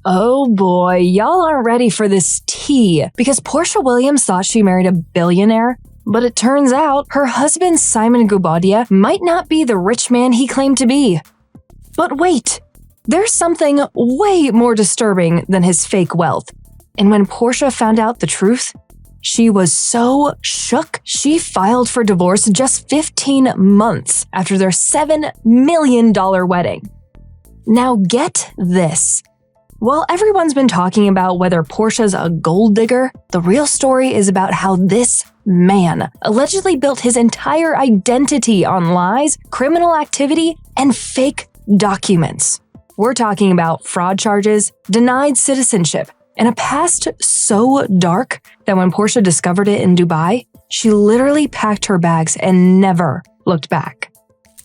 Oh boy, y'all aren't ready for this tea, because Porsha Williams thought she married a billionaire, but it turns out her husband Simon Guobadia might not be the rich man he claimed to be. But wait, there's something way more disturbing than his fake wealth. And when Porsha found out the truth, she was so shook, she filed for divorce just 15 months after their $7 million wedding. Now get this. While everyone's been talking about whether Porsha's a gold digger, the real story is about how this man allegedly built his entire identity on lies, criminal activity, and fake documents. We're talking about fraud charges, denied citizenship, and a past so dark that when Porsha discovered it in Dubai, she literally packed her bags and never looked back.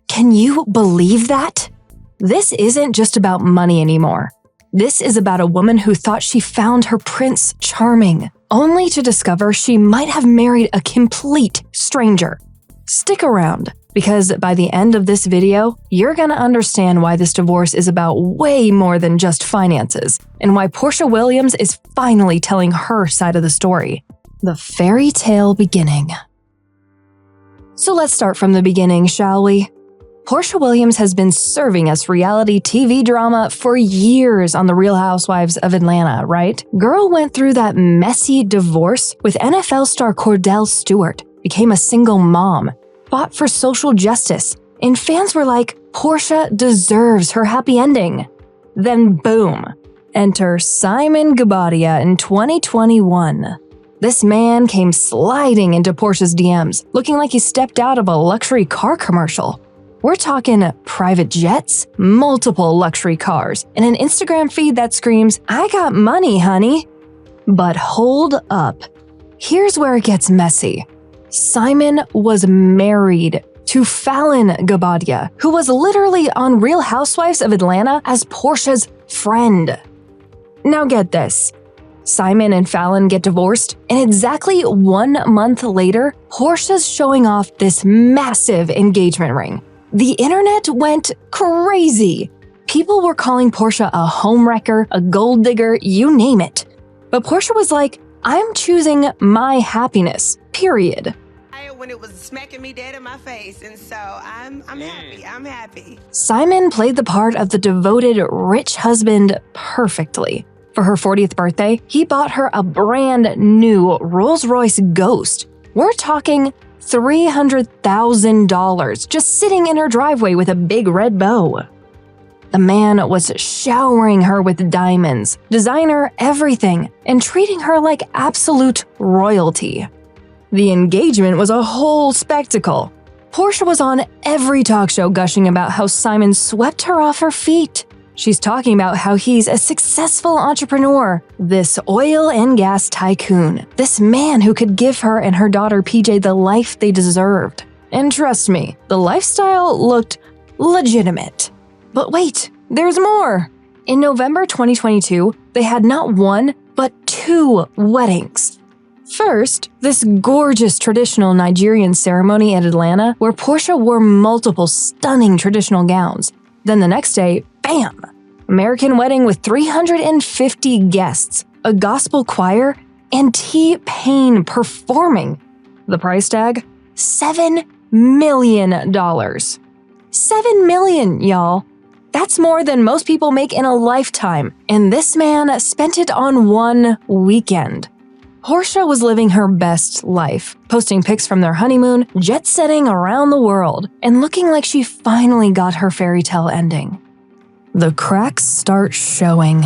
Can you believe that? This isn't just about money anymore. This is about a woman who thought she found her prince charming, only to discover she might have married a complete stranger. Stick around, because by the end of this video, you're gonna understand why this divorce is about way more than just finances, and why Porsha Williams is finally telling her side of the story. The fairy tale beginning. So let's start from the beginning, shall we? Porsha Williams has been serving us reality TV drama for years on The Real Housewives of Atlanta, right? Girl went through that messy divorce with NFL star Kordell Stewart, became a single mom, fought for social justice, and fans were like, Porsha deserves her happy ending. Then boom, enter Simon Guobadia in 2021. This man came sliding into Porsha's DMs, looking like he stepped out of a luxury car commercial. We're talking private jets, multiple luxury cars, and an Instagram feed that screams, I got money, honey. But hold up. Here's where it gets messy. Simon was married to Fallon Guobadia, who was literally on Real Housewives of Atlanta as Porsha's friend. Now get this. Simon and Fallon get divorced, and exactly 1 month later, Porsha's showing off this massive engagement ring. The internet went crazy. People were calling Porsha a homewrecker, a gold digger, you name it. But Porsha was like, I'm choosing my happiness, period. When it was smacking me dead in my face, and so I'm happy. Simon played the part of the devoted rich husband perfectly. For her 40th birthday, he bought her a brand new Rolls-Royce Ghost. We're talking $300,000 just sitting in her driveway with a big red bow. The man was showering her with diamonds, designer everything, and treating her like absolute royalty. The engagement was a whole spectacle. Porsha was on every talk show gushing about how Simon swept her off her feet. She's talking about how he's a successful entrepreneur, this oil and gas tycoon, this man who could give her and her daughter PJ the life they deserved. And trust me, the lifestyle looked legitimate. But wait, there's more. In November 2022, they had not one, but 2 weddings. First, this gorgeous traditional Nigerian ceremony in Atlanta where Porsha wore multiple stunning traditional gowns. Then the next day, bam! American wedding with 350 guests, a gospel choir, and T-Pain performing. The price tag? $7 million. $7 million, y'all. That's more than most people make in a lifetime, and this man spent it on 1 weekend. Porsha was living her best life, posting pics from their honeymoon, jet-setting around the world, and looking like she finally got her fairy tale ending. The cracks start showing.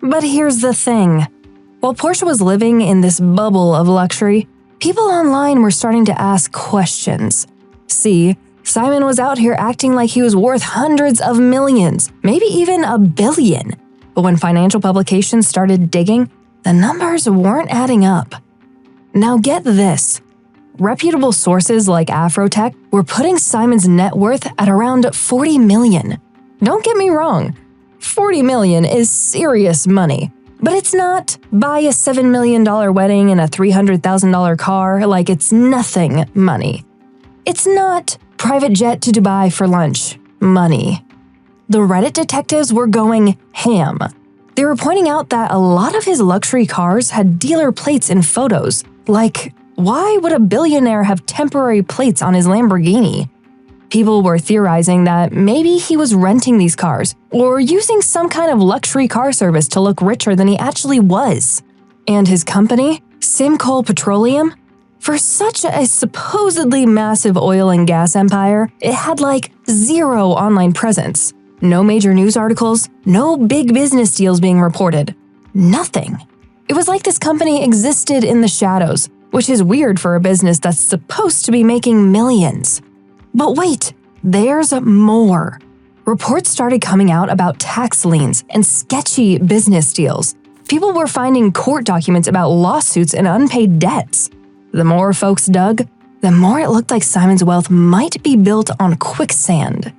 But here's the thing. While Porsha was living in this bubble of luxury, people online were starting to ask questions. See, Simon was out here acting like he was worth hundreds of millions, maybe even $1 billion. But when financial publications started digging, the numbers weren't adding up. Now get this. Reputable sources like Afrotech were putting Simon's net worth at around $40 million. Don't get me wrong, $40 million is serious money. But it's not buy a $7 million wedding and a $300,000 car like it's nothing money. It's not private jet to Dubai for lunch money. the Reddit detectives were going ham. They were pointing out that a lot of his luxury cars had dealer plates in photos. Like, why would a billionaire have temporary plates on his Lamborghini? People were theorizing that maybe he was renting these cars or using some kind of luxury car service to look richer than he actually was. And his company, Simcoe Petroleum, for such a supposedly massive oil and gas empire, it had like zero online presence. No major news articles, no big business deals being reported. Nothing. It was like this company existed in the shadows, which is weird for a business that's supposed to be making millions. But wait, there's more. Reports started coming out about tax liens and sketchy business deals. People were finding court documents about lawsuits and unpaid debts. The more folks dug, the more it looked like Simon's wealth might be built on quicksand.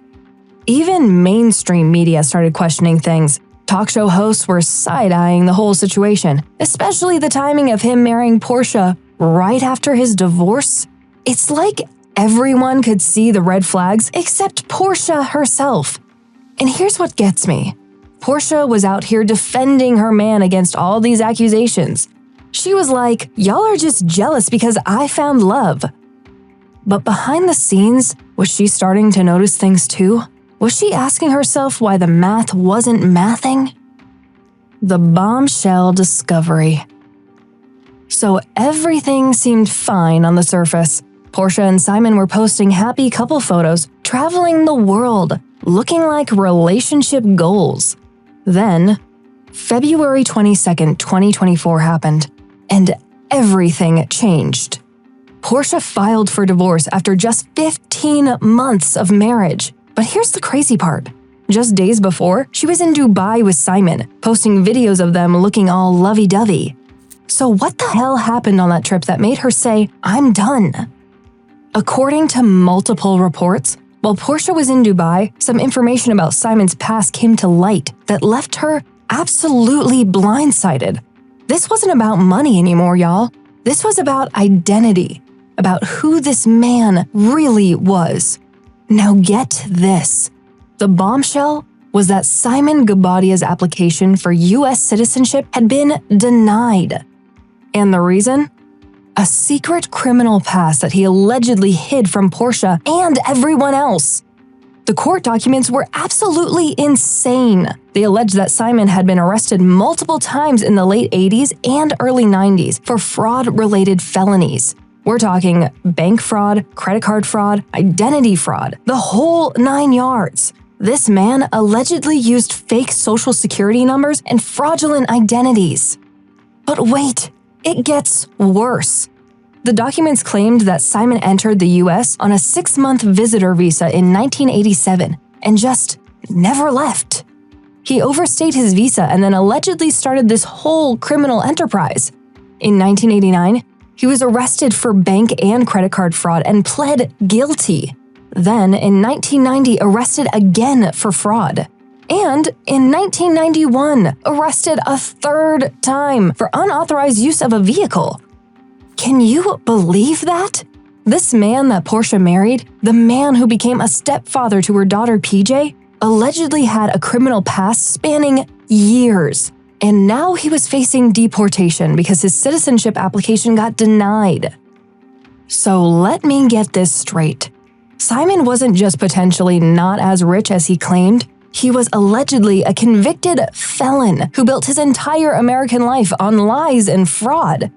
Even mainstream media started questioning things. Talk show hosts were side-eyeing the whole situation, especially the timing of him marrying Porsha right after his divorce. It's like everyone could see the red flags except Porsha herself. And here's what gets me. Porsha was out here defending her man against all these accusations. She was like, "Y'all are just jealous because I found love." But behind the scenes, was she starting to notice things too? Was she asking herself why the math wasn't mathing? The bombshell discovery. So everything seemed fine on the surface. Porsha and Simon were posting happy couple photos, traveling the world, looking like relationship goals. Then, February 22nd, 2024 happened, and everything changed. Porsha filed for divorce after just 15 months of marriage. But here's the crazy part. Just days before, she was in Dubai with Simon, posting videos of them looking all lovey-dovey. So what the hell happened on that trip that made her say, "I'm done"? According to multiple reports, while Porsha was in Dubai, some information about Simon's past came to light that left her absolutely blindsided. This wasn't about money anymore, y'all. This was about identity, about who this man really was. Now get this. The bombshell was that Simon Guobadia's application for U.S. citizenship had been denied. And the reason? A secret criminal past that he allegedly hid from Porsha and everyone else. The court documents were absolutely insane. They alleged that Simon had been arrested multiple times in the late 80s and early 90s for fraud-related felonies. We're talking bank fraud, credit card fraud, identity fraud, the whole 9 yards. This man allegedly used fake social security numbers and fraudulent identities. But wait, it gets worse. The documents claimed that Simon entered the US on a 6-month visitor visa in 1987 and just never left. He overstayed his visa and then allegedly started this whole criminal enterprise. In 1989, he was arrested for bank and credit card fraud and pled guilty. Then, in 1990, arrested again for fraud. And in 1991, arrested a third time for unauthorized use of a vehicle. Can you believe that? This man that Porsha married, the man who became a stepfather to her daughter PJ, allegedly had a criminal past spanning years. And now he was facing deportation because his citizenship application got denied. So let me get this straight. Simon wasn't just potentially not as rich as he claimed. He was allegedly a convicted felon who built his entire American life on lies and fraud.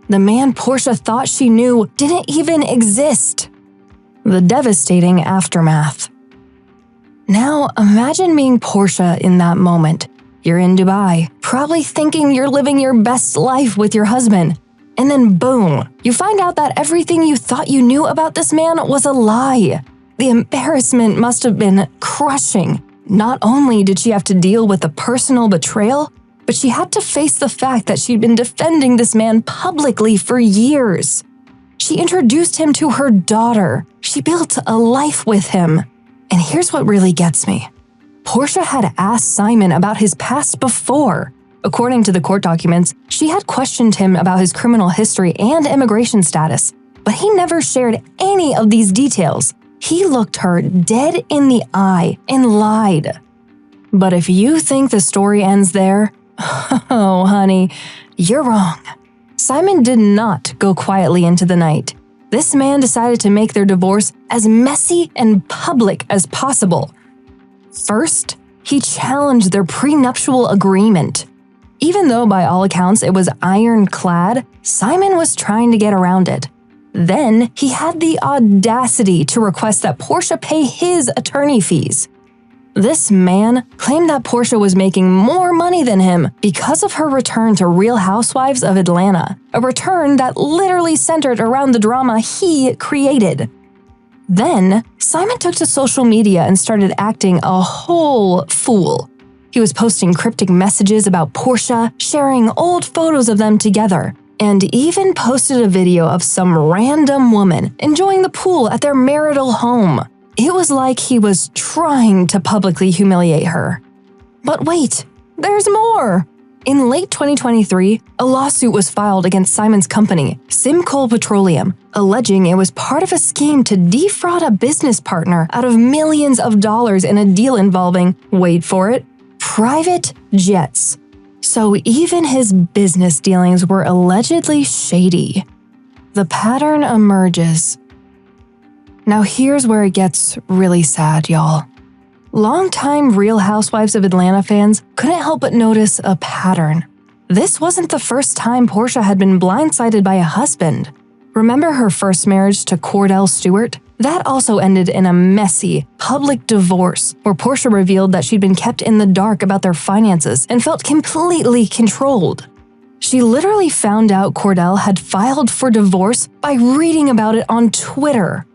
The man Porsha thought she knew didn't even exist. The devastating aftermath. Now imagine being Porsha in that moment. You're in Dubai, probably thinking you're living your best life with your husband. And then boom, you find out that everything you thought you knew about this man was a lie. The embarrassment must have been crushing. Not only did she have to deal with the personal betrayal, but she had to face the fact that she'd been defending this man publicly for years. She introduced him to her daughter. She built a life with him. And here's what really gets me. Porsha had asked Simon about his past before. According to the court documents, she had questioned him about his criminal history and immigration status, but he never shared any of these details. He looked her dead in the eye and lied. But if you think the story ends there, oh, honey, you're wrong. Simon did not go quietly into the night. This man decided to make their divorce as messy and public as possible. First, he challenged their prenuptial agreement. Even though by all accounts it was ironclad, Simon was trying to get around it. Then he had the audacity to request that Porsha pay his attorney fees. This man claimed that Porsha was making more money than him because of her return to Real Housewives of Atlanta, a return that literally centered around the drama he created. Then, Simon took to social media and started acting a whole fool. He was posting cryptic messages about Porsha, sharing old photos of them together, and even posted a video of some random woman enjoying the pool at their marital home. It was like he was trying to publicly humiliate her. But wait, there's more! In late 2023, a lawsuit was filed against Simon's company, Simcoe Petroleum, alleging it was part of a scheme to defraud a business partner out of millions of dollars in a deal involving, wait for it, private jets. So even his business dealings were allegedly shady. The pattern emerges. Now here's where it gets really sad, y'all. Longtime Real Housewives of Atlanta fans couldn't help but notice a pattern. This wasn't the first time Porsha had been blindsided by a husband. Remember her first marriage to Cordell Stewart? That also ended in a messy, public divorce where Porsha revealed that she'd been kept in the dark about their finances and felt completely controlled. She literally found out Cordell had filed for divorce by reading about it on Twitter.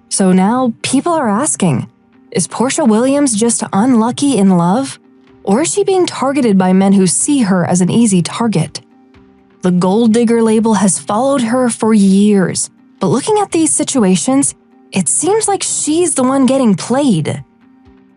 So now people are asking, is Porsha Williams just unlucky in love? Or is she being targeted by men who see her as an easy target? The gold digger label has followed her for years, but looking at these situations, it seems like she's the one getting played.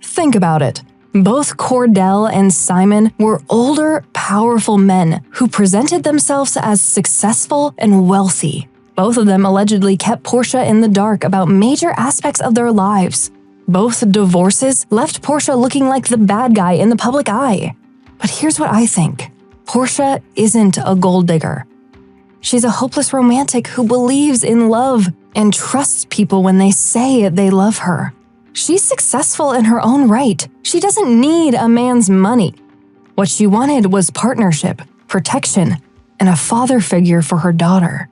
Think about it. Both Cordell and Simon were older, powerful men who presented themselves as successful and wealthy. Both of them allegedly kept Porsha in the dark about major aspects of their lives. Both divorces left Porsha looking like the bad guy in the public eye. But here's what I think. Porsha isn't a gold digger. She's a hopeless romantic who believes in love and trusts people when they say they love her. She's successful in her own right. She doesn't need a man's money. What she wanted was partnership, protection, and a father figure for her daughter.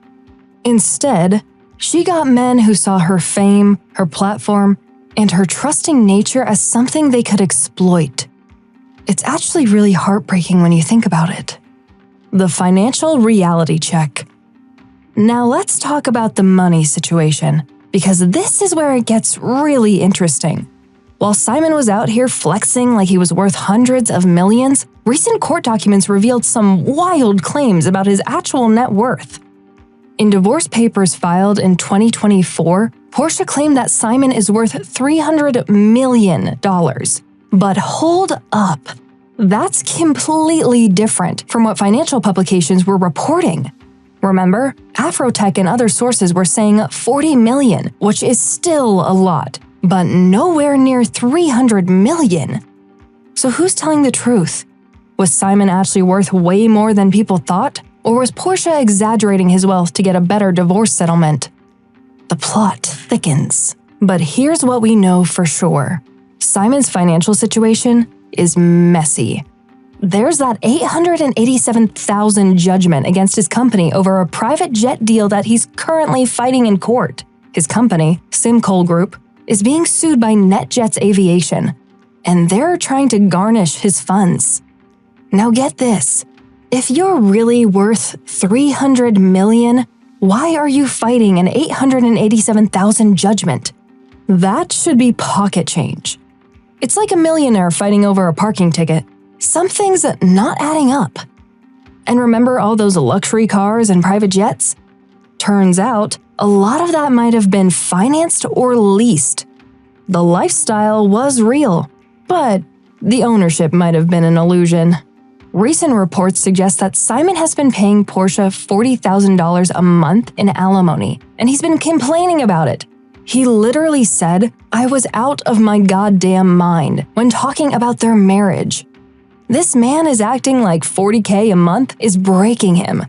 Instead, she got men who saw her fame, her platform, and her trusting nature as something they could exploit. It's actually really heartbreaking when you think about it. The financial reality check. Now let's talk about the money situation, because this is where it gets really interesting. While Simon was out here flexing like he was worth hundreds of millions, recent court documents revealed some wild claims about his actual net worth. In divorce papers filed in 2024, Porsha claimed that Simon is worth $300 million. But hold up. That's completely different from what financial publications were reporting. Remember, Afrotech and other sources were saying $40 million, which is still a lot, but nowhere near $300 million. So who's telling the truth? Was Simon actually worth way more than people thought? Or was Porsha exaggerating his wealth to get a better divorce settlement? The plot thickens. But here's what we know for sure. Simon's financial situation is messy. There's that $887,000 judgment against his company over a private jet deal that he's currently fighting in court. His company, Simcoe Group, is being sued by NetJets Aviation, and they're trying to garnish his funds. Now get this. If you're really worth $300 million, why are you fighting an $887,000 judgment? That should be pocket change. It's like a millionaire fighting over a parking ticket. Something's not adding up. And remember all those luxury cars and private jets? Turns out, a lot of that might have been financed or leased. The lifestyle was real, but the ownership might have been an illusion. Recent reports suggest that Simon has been paying Porsha $40,000 a month in alimony, and he's been complaining about it. He literally said, "I was out of my goddamn mind" when talking about their marriage. This man is acting like $40K a month is breaking him,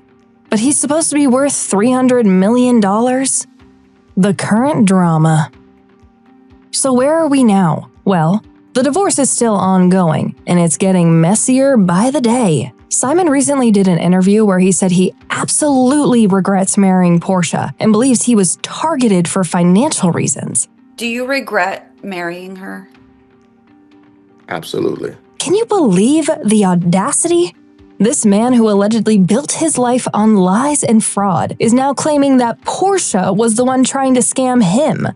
but he's supposed to be worth $300 million? The current drama. So where are we now? Well, the divorce is still ongoing, and it's getting messier by the day. Simon recently did an interview where he said he absolutely regrets marrying Porsha and believes he was targeted for financial reasons. Do you regret marrying her? Absolutely. Can you believe the audacity? This man who allegedly built his life on lies and fraud is now claiming that Porsha was the one trying to scam him.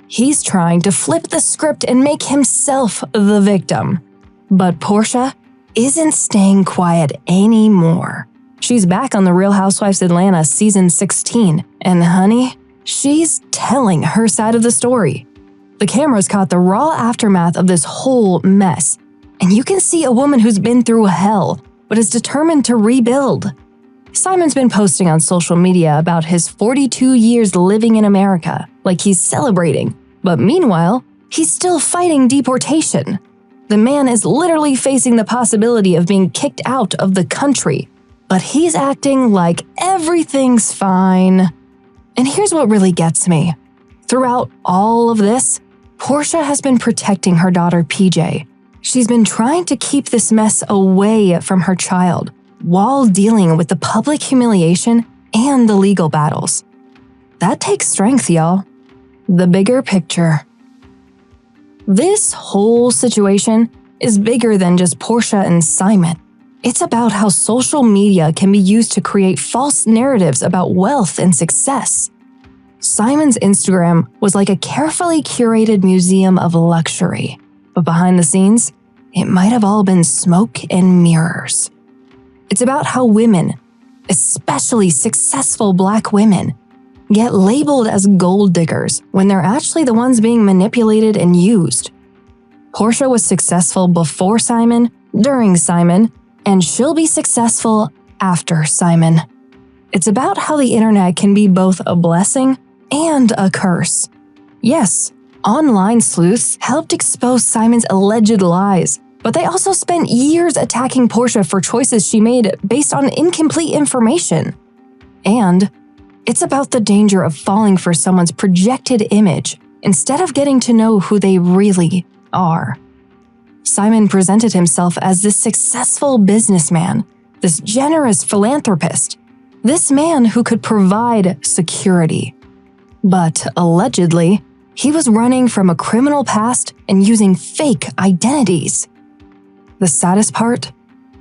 He's trying to flip the script and make himself the victim. But Porsha isn't staying quiet anymore. She's back on The Real Housewives Atlanta season 16, and honey, she's telling her side of the story. The cameras caught the raw aftermath of this whole mess, and you can see a woman who's been through hell, but is determined to rebuild. Simon's been posting on social media about his 42 years living in America, like he's celebrating, but meanwhile, he's still fighting deportation. The man is literally facing the possibility of being kicked out of the country, but he's acting like everything's fine. And here's what really gets me. Throughout all of this, Porsha has been protecting her daughter PJ. She's been trying to keep this mess away from her child while dealing with the public humiliation and the legal battles. That takes strength, y'all. The bigger picture. This whole situation is bigger than just Porsha and Simon. It's about how social media can be used to create false narratives about wealth and success. Simon's Instagram was like a carefully curated museum of luxury, but behind the scenes, it might have all been smoke and mirrors. It's about how women, especially successful Black women, get labeled as gold diggers when they're actually the ones being manipulated and used. Porsha was successful before Simon, during Simon, and she'll be successful after Simon. It's about how the internet can be both a blessing and a curse. Yes, online sleuths helped expose Simon's alleged lies, but they also spent years attacking Porsha for choices she made based on incomplete information. And it's about the danger of falling for someone's projected image instead of getting to know who they really are. Simon presented himself as this successful businessman, this generous philanthropist, this man who could provide security. But allegedly, he was running from a criminal past and using fake identities. The saddest part?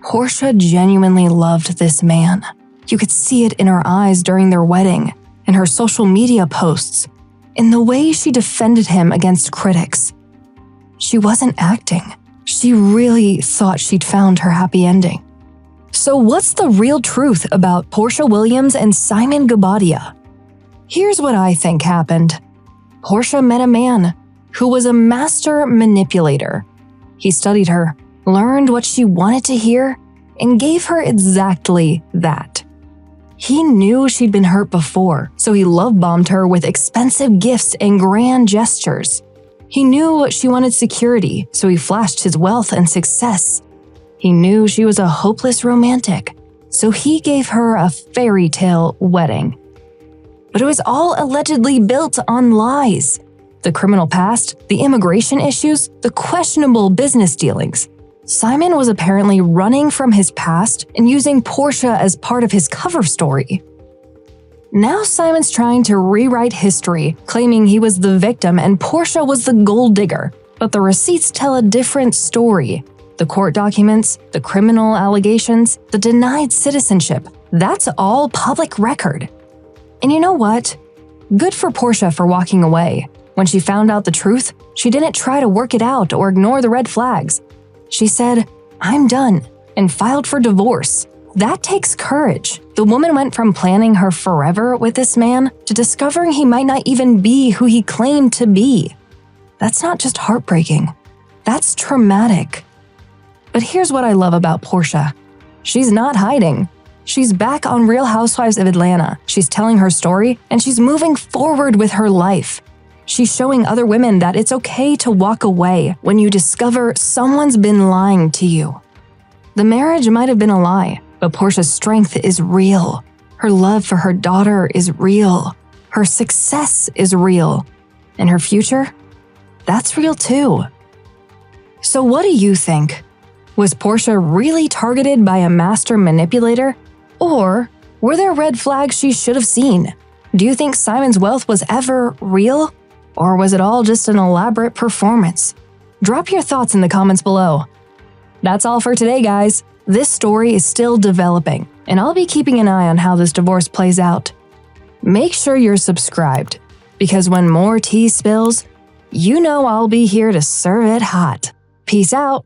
Porsha genuinely loved this man. You could see it in her eyes during their wedding, in her social media posts, in the way she defended him against critics. She wasn't acting. She really thought she'd found her happy ending. So what's the real truth about Porsha Williams and Simon Guobadia? Here's what I think happened. Porsha met a man who was a master manipulator. He studied her, learned what she wanted to hear, and gave her exactly that. He knew she'd been hurt before, so he love-bombed her with expensive gifts and grand gestures. He knew she wanted security, so he flashed his wealth and success. He knew she was a hopeless romantic, so he gave her a fairy tale wedding. But it was all allegedly built on lies. The criminal past, the immigration issues, the questionable business dealings. Simon was apparently running from his past and using Porsha as part of his cover story. Now Simon's trying to rewrite history, claiming he was the victim and Porsha was the gold digger, but the receipts tell a different story. The court documents, the criminal allegations, the denied citizenship, that's all public record. And you know what? Good for Porsha for walking away. When she found out the truth, she didn't try to work it out or ignore the red flags. She said, "I'm done," and filed for divorce. That takes courage. The woman went from planning her forever with this man to discovering he might not even be who he claimed to be. That's not just heartbreaking. That's traumatic. But here's what I love about Porsha. She's not hiding. She's back on Real Housewives of Atlanta. She's telling her story, and she's moving forward with her life. She's showing other women that it's okay to walk away when you discover someone's been lying to you. The marriage might have been a lie, but Porsha's strength is real. Her love for her daughter is real. Her success is real. And her future? That's real too. So what do you think? Was Porsha really targeted by a master manipulator? Or were there red flags she should have seen? Do you think Simon's wealth was ever real? Or was it all just an elaborate performance? Drop your thoughts in the comments below. That's all for today, guys. This story is still developing, and I'll be keeping an eye on how this divorce plays out. Make sure you're subscribed, because when more tea spills, you know I'll be here to serve it hot. Peace out.